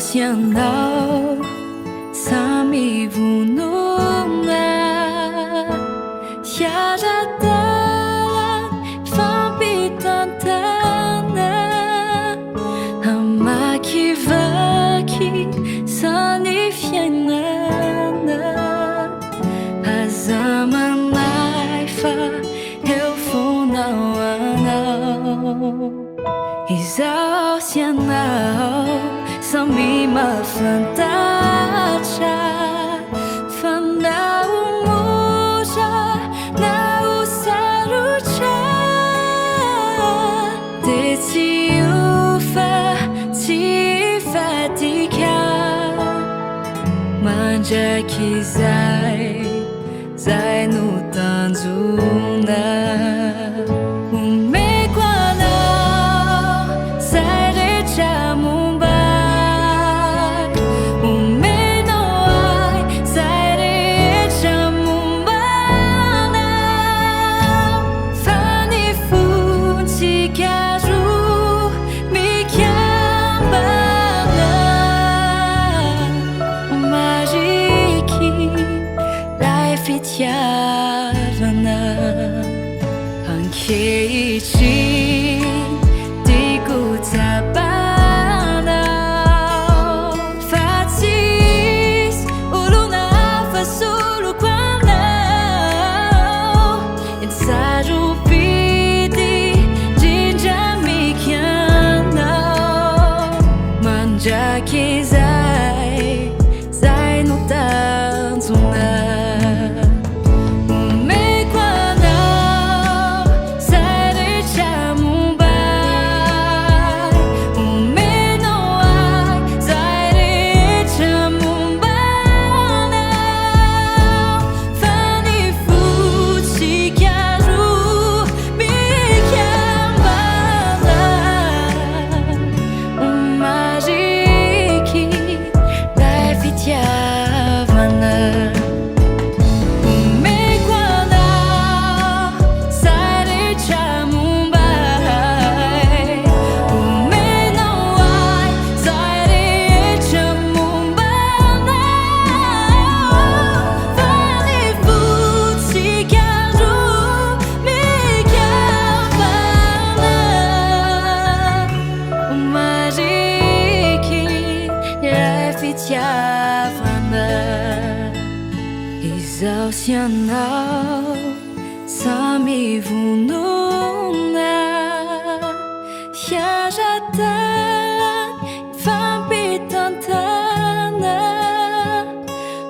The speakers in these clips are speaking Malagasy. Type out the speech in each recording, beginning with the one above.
sianao samy vonona hiara-dala fampitantana hamakivaky sany fiainana aza manay fa eo fonao anao izaho sy anao samy mafantatra fa na ho mora na ho sarotra de tsy ofa tsy hivadika mandraky zay no tanjona omeko anao zay rehetra mombay omenao ahy zay rehetra mombanao fa ny fontsika roa mikambana mariky lay fitiavana ankehitriny tiako tapanao fa tsisy olona hafa soloko anao sarobidy indrindra mikianao mandraky zay no tanjona omeko anao zay rehetra mombay omenao ahy zay rehetra mombanao fa ny fontsika roa mikambana mariky lay fitiavana omeko anao zay rehetra mombay omenao ahy zay rehetra mombanao fa ny fontsika roa mikambana mariky lay fitiavana izaho sy anao samy vonona hiara-dala fampitantana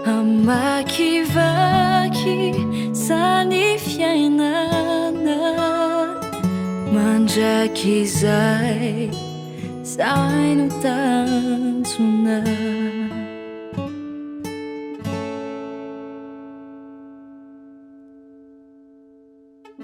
hamakivaky sany fiainana mandraky zay no tanjona